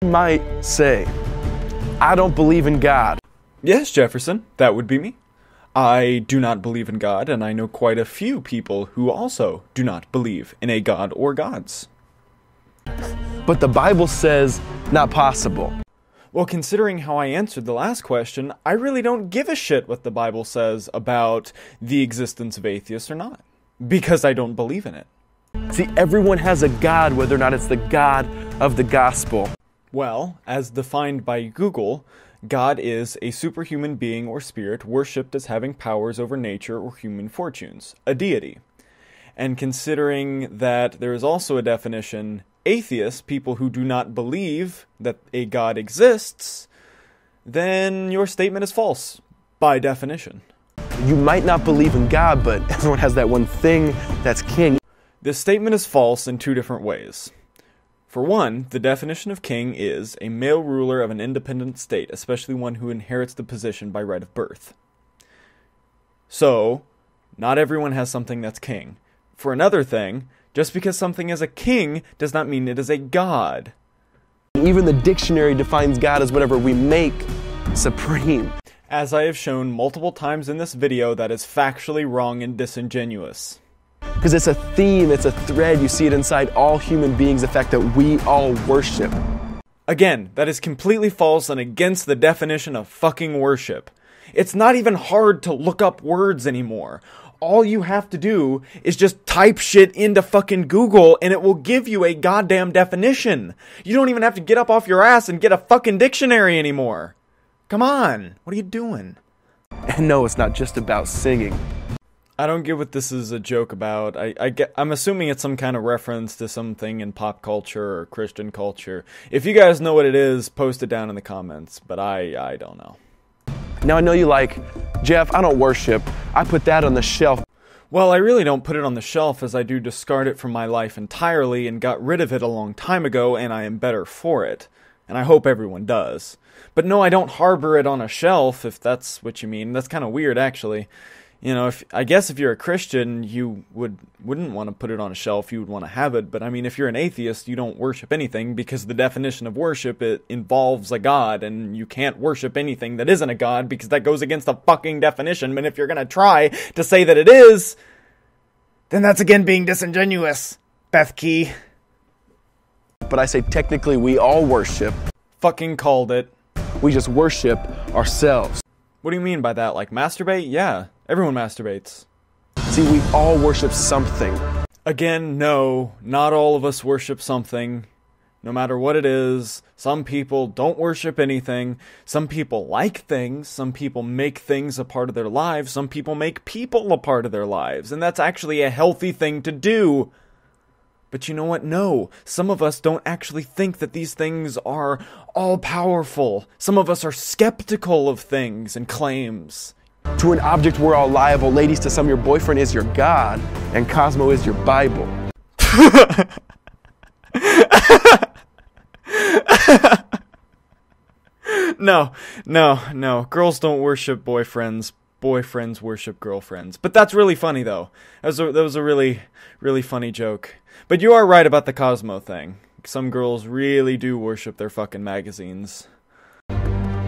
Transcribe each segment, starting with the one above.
might say, I don't believe in God. Yes, Jefferson, that would be me. I do not believe in God, and I know quite a few people who also do not believe in a God or gods. But the Bible says not possible. Well, considering how I answered the last question, I really don't give a shit what the Bible says about the existence of atheists or not, because I don't believe in it. See, everyone has a God, whether or not it's the God of the gospel. Well, as defined by Google, God is a superhuman being or spirit worshipped as having powers over nature or human fortunes, a deity. And considering that there is also a definition, atheists, people who do not believe that a God exists, then your statement is false, by definition. You might not believe in God, but everyone has that one thing that's king. This statement is false in two different ways. For one, the definition of king is a male ruler of an independent state, especially one who inherits the position by right of birth. So, not everyone has something that's king. For another thing, just because something is a king does not mean it is a god. Even the dictionary defines God as whatever we make supreme. As I have shown multiple times in this video, that is factually wrong and disingenuous. Because it's a theme, it's a thread, you see it inside all human beings, the fact that we all worship. Again, that is completely false and against the definition of fucking worship. It's not even hard to look up words anymore. All you have to do is just type shit into fucking Google and it will give you a goddamn definition. You don't even have to get up off your ass and get a fucking dictionary anymore. Come on, what are you doing? And no, it's not just about singing. I don't get what this is a joke about. I'm assuming it's some kind of reference to something in pop culture or Christian culture. If you guys know what it is, post it down in the comments, but I don't know. Now I know you like, Jeff, I don't worship. I put that on the shelf. Well, I really don't put it on the shelf as I do discard it from my life entirely and got rid of it a long time ago and I am better for it. And I hope everyone does. But no, I don't harbor it on a shelf, if that's what you mean. That's kind of weird, actually. You know, I guess if you're a Christian, you wouldn't want to put it on a shelf, you would want to have it, but I mean, if you're an atheist, you don't worship anything, because the definition of worship, it involves a god, and you can't worship anything that isn't a god, because that goes against the fucking definition, but if you're gonna try to say that it is, then that's again being disingenuous, Bethke. But I say technically we all worship. Fucking called it. We just worship ourselves. What do you mean by that, like masturbate? Yeah. Everyone masturbates. See, we all worship something. Again, no, not all of us worship something. No matter what it is, some people don't worship anything. Some people like things. Some people make things a part of their lives. Some people make people a part of their lives. And that's actually a healthy thing to do. But you know what? No, some of us don't actually think that these things are all-powerful. Some of us are skeptical of things and claims. To an object, we're all liable. Ladies, to some, your boyfriend is your God, and Cosmo is your Bible. No. Girls don't worship boyfriends. Boyfriends worship girlfriends. But that's really funny, though. That was a really, really funny joke. But you are right about the Cosmo thing. Some girls really do worship their fucking magazines.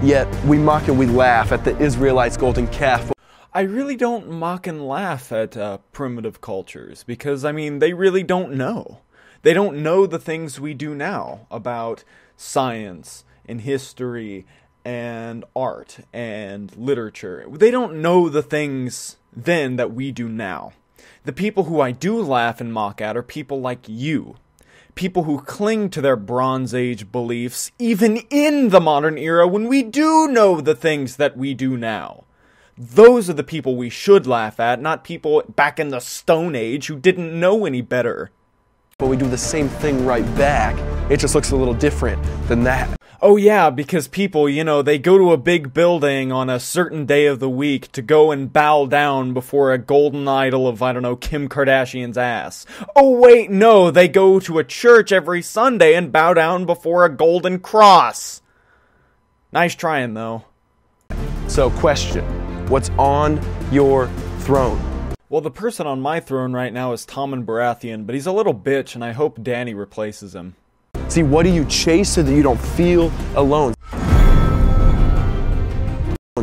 Yet, we mock and we laugh at the Israelites' golden calf. I really don't mock and laugh at primitive cultures, because, I mean, they really don't know. They don't know the things we do now about science and history and art and literature. They don't know the things then that we do now. The people who I do laugh and mock at are people like you. People who cling to their Bronze Age beliefs, even in the modern era when we do know the things that we do now. Those are the people we should laugh at, not people back in the Stone Age who didn't know any better. But we do the same thing right back. It just looks a little different than that. Oh yeah, because people, you know, they go to a big building on a certain day of the week to go and bow down before a golden idol of, I don't know, Kim Kardashian's ass. Oh wait, no, they go to a church every Sunday and bow down before a golden cross. Nice trying, though. So, question. What's on your throne? Well, the person on my throne right now is Tommen Baratheon, but he's a little bitch, and I hope Dany replaces him. See, what do you chase so that you don't feel alone?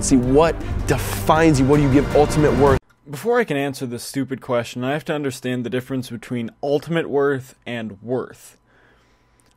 See, what defines you? What do you give ultimate worth? Before I can answer this stupid question, I have to understand the difference between ultimate worth and worth.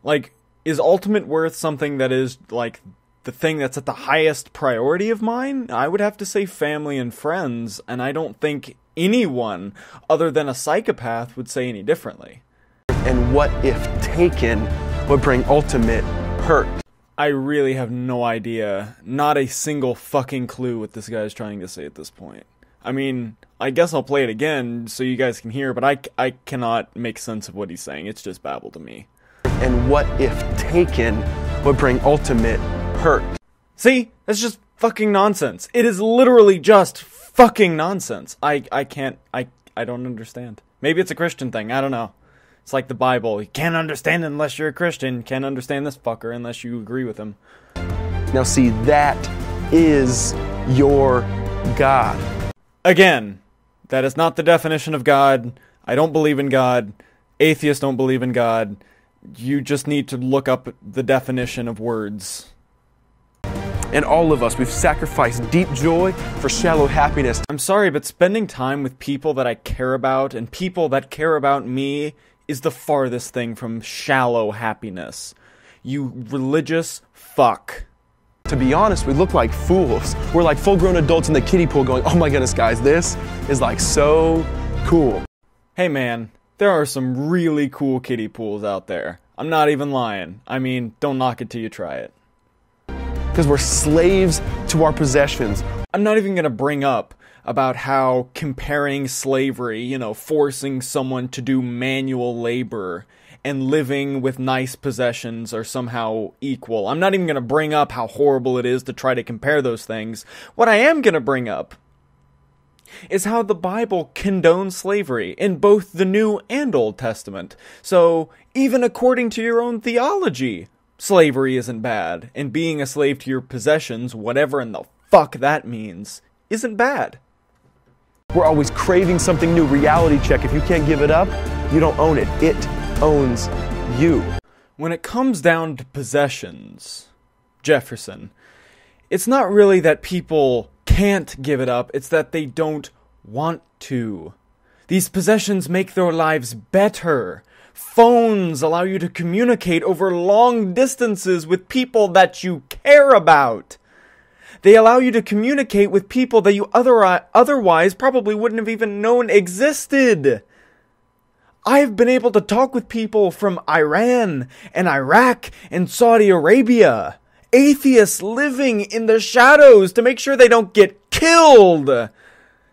Like, is ultimate worth something that is, like, the thing that's at the highest priority of mine? I would have to say family and friends, and I don't think anyone other than a psychopath would say any differently. And what if taken would bring ultimate hurt? I really have no idea, not a single fucking clue what this guy is trying to say at this point. I mean, I guess I'll play it again so you guys can hear, but I cannot make sense of what he's saying. It's just babble to me. And what if taken would bring ultimate hurt? See? That's just fucking nonsense. It is literally just fucking nonsense. I don't understand. Maybe it's a Christian thing, I don't know. It's like the Bible. You can't understand it unless you're a Christian. You can't understand this fucker unless you agree with him. Now see, that is your God. Again, that is not the definition of God. I don't believe in God. Atheists don't believe in God. You just need to look up the definition of words. And all of us, we've sacrificed deep joy for shallow happiness. I'm sorry, but spending time with people that I care about and people that care about me is the farthest thing from shallow happiness. You religious fuck. To be honest, we look like fools. We're like full-grown adults in the kiddie pool going, oh my goodness, guys, this is like so cool. Hey man, there are some really cool kiddie pools out there. I'm not even lying. I mean, don't knock it till you try it. Because we're slaves to our possessions. I'm not even gonna bring up about how comparing slavery, forcing someone to do manual labor and living with nice possessions are somehow equal. I'm not even going to bring up how horrible it is to try to compare those things. What I am going to bring up is how the Bible condones slavery in both the New and Old Testament. So, even according to your own theology, slavery isn't bad, and being a slave to your possessions, whatever in the fuck that means, isn't bad. We're always craving something new. Reality check. If you can't give it up, you don't own it. It owns you. When it comes down to possessions, Jefferson, it's not really that people can't give it up, it's that they don't want to. These possessions make their lives better. Phones allow you to communicate over long distances with people that you care about. They allow you to communicate with people that you otherwise probably wouldn't have even known existed. I've been able to talk with people from Iran and Iraq and Saudi Arabia. Atheists living in the shadows to make sure they don't get killed.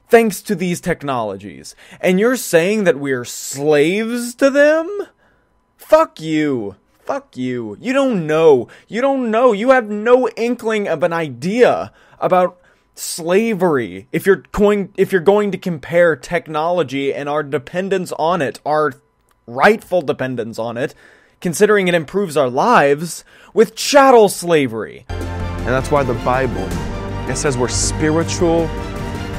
Thanks to these technologies. And you're saying that we're slaves to them? Fuck you. Fuck you. You don't know. You don't know. You have no inkling of an idea about slavery. If you're going to compare technology and our dependence on it, our rightful dependence on it, considering it improves our lives, with chattel slavery. And that's why the Bible, it says we're spiritual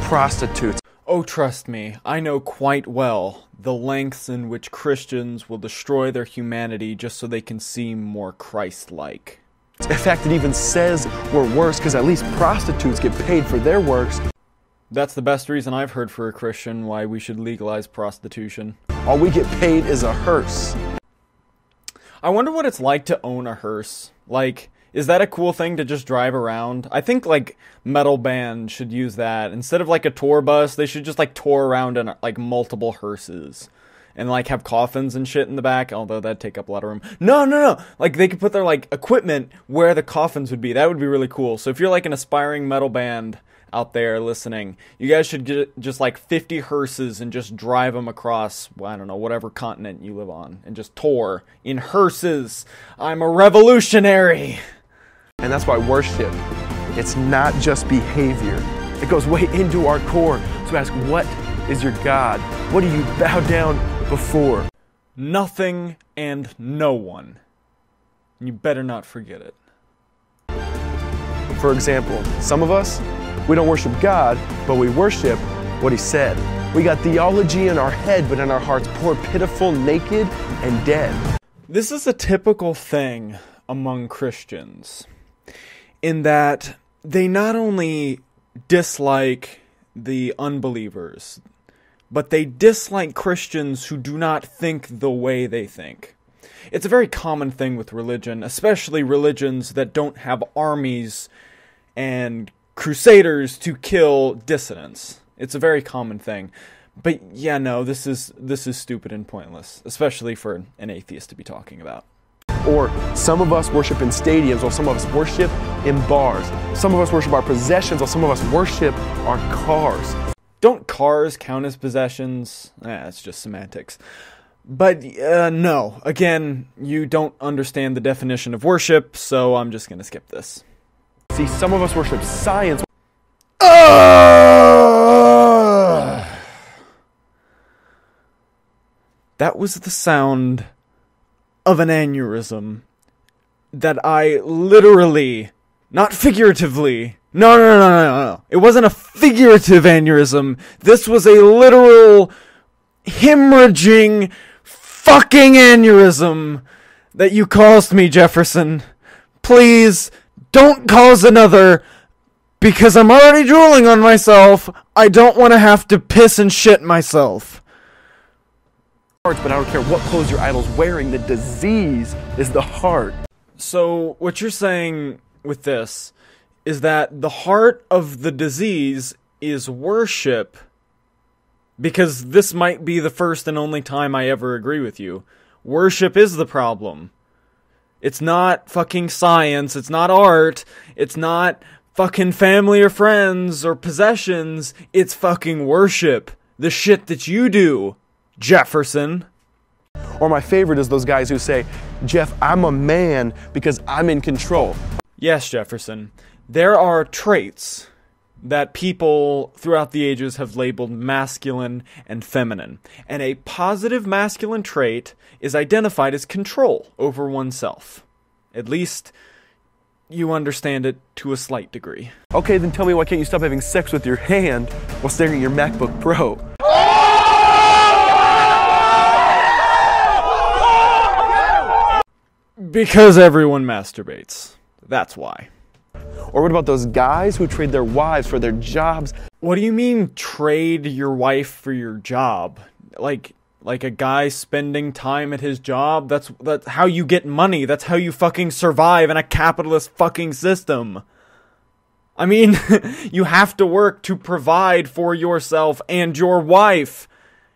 prostitutes. Oh, trust me, I know quite well the lengths in which Christians will destroy their humanity just so they can seem more Christ-like. In fact, it even says we're worse because at least prostitutes get paid for their works. That's the best reason I've heard for a Christian why we should legalize prostitution. All we get paid is a hearse. I wonder what it's like to own a hearse. Like, is that a cool thing to just drive around? I think, like, metal bands should use that. Instead of, like, a tour bus, they should just, like, tour around in, like, multiple hearses. And, like, have coffins and shit in the back, although that'd take up a lot of room. No! Like, they could put their, like, equipment where the coffins would be. That would be really cool. So if you're, like, an aspiring metal band out there listening, you guys should get just, like, 50 hearses and just drive them across, I don't know, whatever continent you live on. And just tour in hearses. I'm a revolutionary! And that's why worship, it's not just behavior. It goes way into our core. So ask, what is your God? What do you bow down before? Nothing and no one. You better not forget it. For example, some of us, we don't worship God, but we worship what He said. We got theology in our head, but in our hearts, poor, pitiful, naked, and dead. This is a typical thing among Christians, in that they not only dislike the unbelievers, but they dislike Christians who do not think the way they think. It's a very common thing with religion, especially religions that don't have armies and crusaders to kill dissidents. It's a very common thing. But yeah, no, this is stupid and pointless, especially for an atheist to be talking about. Or some of us worship in stadiums, while some of us worship in bars. Some of us worship our possessions, while some of us worship our cars. Don't cars count as possessions? It's just semantics. But no, again, you don't understand the definition of worship, so I'm just going to skip this. See, some of us worship science. That was the sound of an aneurysm that I literally, not figuratively, no. It wasn't a figurative aneurysm. This was a literal hemorrhaging fucking aneurysm that you caused me, Jefferson. Please, don't cause another, because I'm already drooling on myself. I don't want to have to piss and shit myself. But I don't care what clothes your idol's wearing, the disease is the heart. So, what you're saying with this is that the heart of the disease is worship, because this might be the first and only time I ever agree with you. Worship is the problem. It's not fucking science, it's not art, it's not fucking family or friends or possessions, it's fucking worship. The shit that you do, Jefferson. Or my favorite is those guys who say, Jeff, I'm a man because I'm in control. Yes, Jefferson. There are traits that people throughout the ages have labeled masculine and feminine. And a positive masculine trait is identified as control over oneself. At least you understand it to a slight degree. Okay, then tell me, why can't you stop having sex with your hand while staring at your MacBook Pro? Because everyone masturbates. That's why. Or what about those guys who trade their wives for their jobs? What do you mean, trade your wife for your job? Like a guy spending time at his job? That's how you get money. That's how you fucking survive in a capitalist fucking system. I mean, you have to work to provide for yourself and your wife.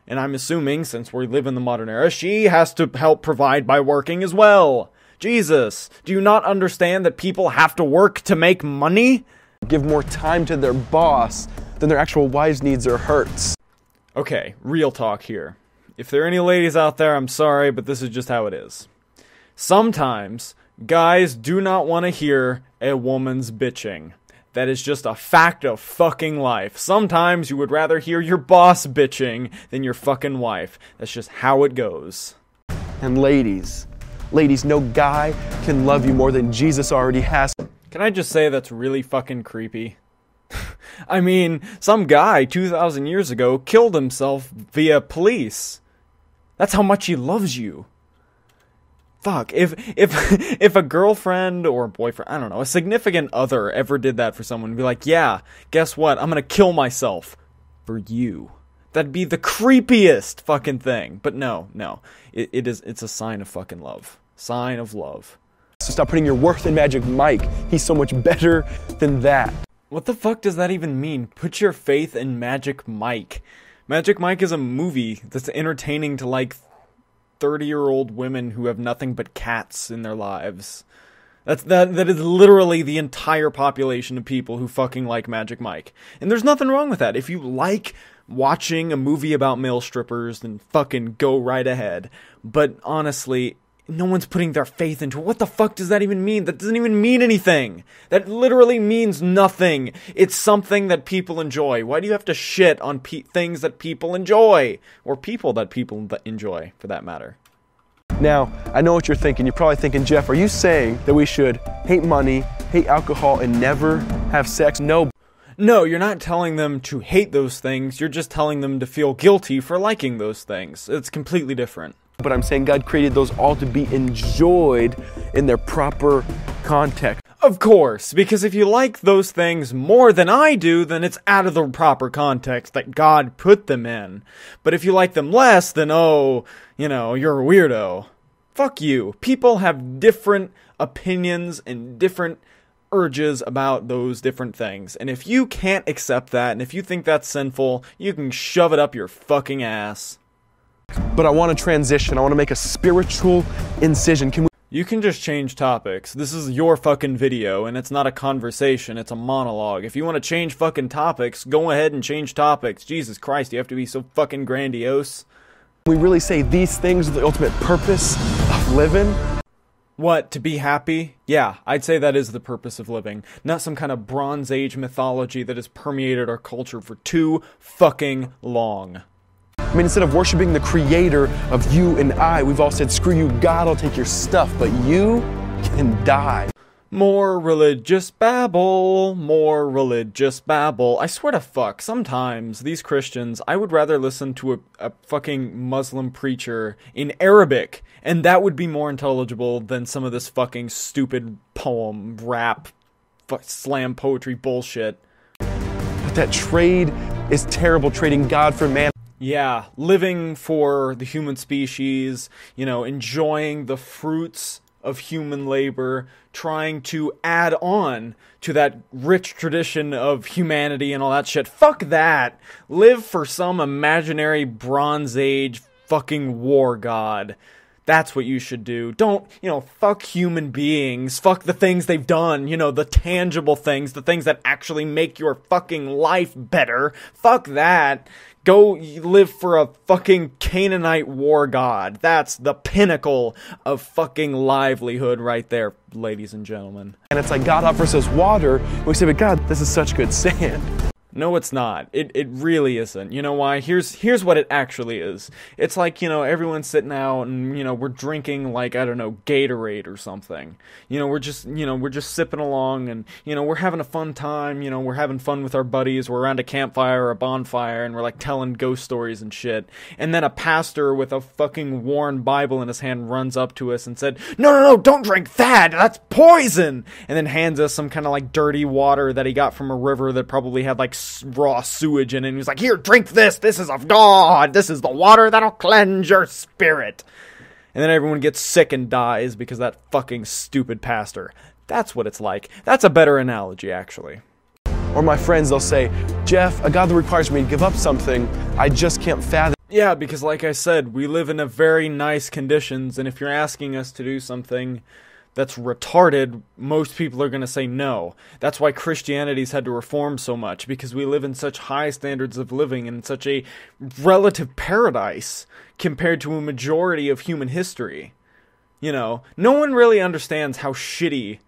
And I'm assuming, since we live in the modern era, she has to help provide by working as well. Jesus, do you not understand that people have to work to make money? Give more time to their boss than their actual wives' needs or hurts. Okay, real talk here. If there are any ladies out there, I'm sorry, but this is just how it is. Sometimes, guys do not want to hear a woman's bitching. That is just a fact of fucking life. Sometimes you would rather hear your boss bitching than your fucking wife. That's just how it goes. And ladies, no guy can love you more than Jesus already has. Can I just say that's really fucking creepy? I mean, some guy 2,000 years ago killed himself via police. That's how much he loves you. Fuck, if a girlfriend or a boyfriend, I don't know, a significant other ever did that for someone, be like, yeah, guess what? I'm gonna kill myself for you. That'd be the creepiest fucking thing. But no, it's a sign of fucking love. Sign of love. So stop putting your worth in Magic Mike. He's so much better than that. What the fuck does that even mean? Put your faith in Magic Mike. Magic Mike is a movie that's entertaining to like 30-year-old women who have nothing but cats in their lives. That is literally the entire population of people who fucking like Magic Mike. And there's nothing wrong with that. If you like watching a movie about male strippers, then fucking go right ahead. But honestly, no one's putting their faith into it. What the fuck does that even mean? That doesn't even mean anything. That literally means nothing. It's something that people enjoy. Why do you have to shit on things that people enjoy? Or people that people enjoy, for that matter. Now, I know what you're thinking. You're probably thinking, Jeff, are you saying that we should hate money, hate alcohol, and never have sex? No, you're not telling them to hate those things. You're just telling them to feel guilty for liking those things. It's completely different. But I'm saying God created those all to be enjoyed in their proper context. Of course, because if you like those things more than I do, then it's out of the proper context that God put them in. But if you like them less, then oh, you're a weirdo. Fuck you. People have different opinions and different urges about those different things. And if you can't accept that, and if you think that's sinful, you can shove it up your fucking ass. But I want to transition. I want to make a spiritual incision. You can just change topics. This is your fucking video, and it's not a conversation, it's a monologue. If you want to change fucking topics, go ahead and change topics. Jesus Christ, you have to be so fucking grandiose. We really say these things are the ultimate purpose of living. What, to be happy? Yeah, I'd say that is the purpose of living. Not some kind of Bronze Age mythology that has permeated our culture for too fucking long. I mean, instead of worshiping the creator of you and I, we've all said, screw you, God will take your stuff, but you can die. More religious babble, more religious babble. I swear to fuck, sometimes these Christians, I would rather listen to a fucking Muslim preacher in Arabic, and that would be more intelligible than some of this fucking stupid poem, rap, slam poetry bullshit. But that trade is terrible, trading God for man. Yeah, living for the human species, enjoying the fruits of human labor, trying to add on to that rich tradition of humanity and all that shit. Fuck that. Live for some imaginary Bronze Age fucking war god. That's what you should do. Don't, fuck human beings. Fuck the things they've done. The tangible things. The things that actually make your fucking life better. Fuck that. Go live for a fucking Canaanite war god. That's the pinnacle of fucking livelihood right there, ladies and gentlemen. And it's like God offers us water, and we say, but God, this is such good sand. No, it's not. It really isn't. You know why? Here's what it actually is. It's like, everyone's sitting out and, we're drinking like, I don't know, Gatorade or something. We're just sipping along and, we're having a fun time. We're having fun with our buddies. We're around a campfire or a bonfire and we're like telling ghost stories and shit. And then a pastor with a fucking worn Bible in his hand runs up to us and said, no, don't drink that. That's poison. And then hands us some kind of like dirty water that he got from a river that probably had like raw sewage in it, and he was like, here, drink this is of God, this is the water that'll cleanse your spirit. And then everyone gets sick and dies because of that fucking stupid pastor. That's what it's like. That's a better analogy, actually. Or my friends, they'll say, Jeff, a God that requires me to give up something, I just can't fathom. Yeah, because like I said, we live in a very nice conditions, and if you're asking us to do something that's retarded, most people are going to say no. That's why Christianity's had to reform so much, because we live in such high standards of living and such a relative paradise compared to a majority of human history. No one really understands how shitty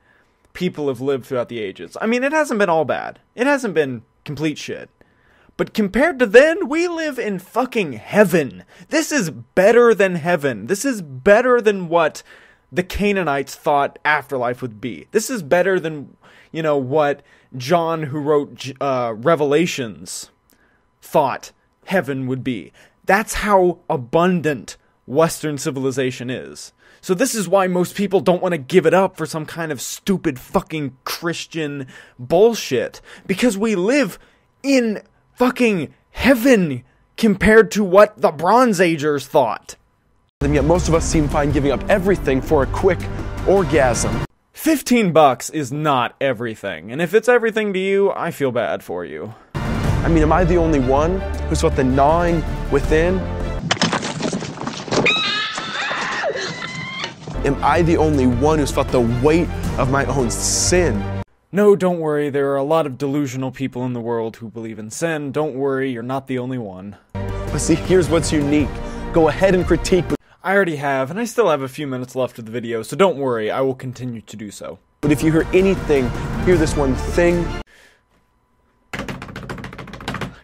people have lived throughout the ages. I mean, it hasn't been all bad. It hasn't been complete shit. But compared to then, we live in fucking heaven. This is better than heaven. This is better than what the Canaanites thought afterlife would be. This is better than, what John, who wrote Revelations, thought heaven would be. That's how abundant Western civilization is. So this is why most people don't want to give it up for some kind of stupid fucking Christian bullshit. Because we live in fucking heaven compared to what the Bronze Agers thought. And yet most of us seem fine giving up everything for a quick orgasm. $15 is not everything, and if it's everything to you, I feel bad for you. I mean, am I the only one who's felt the gnawing within? Am I the only one who's felt the weight of my own sin? No, don't worry, there are a lot of delusional people in the world who believe in sin. Don't worry, you're not the only one. But see, here's what's unique. Go ahead and critique. I already have, and I still have a few minutes left of the video, so don't worry, I will continue to do so. But if you hear anything, hear this one thing.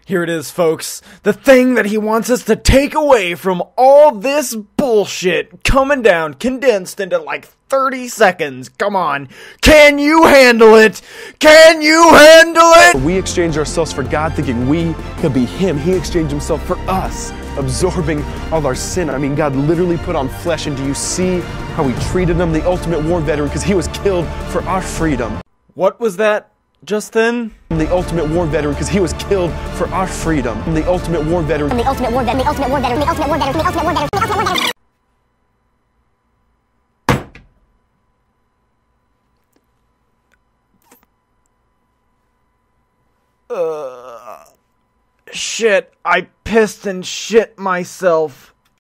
Here it is, folks. The thing that he wants us to take away from all this bullshit coming down, condensed into like 30 seconds. Come on. Can you handle it? Can you handle it? We exchange ourselves for God thinking we could be Him. He exchanged Himself for us. absorbing all our sin. I mean, God literally put on flesh, and do you see how he treated him? The ultimate war veteran, because he was killed for our freedom. What was that just then? The ultimate war veteran, because he was killed for our freedom. The ultimate war veteran. The ultimate war veteran. The ultimate war veteran. The ultimate war veteran. The ultimate war veteran. The ultimate war veteran. Shit, I pissed and shit myself.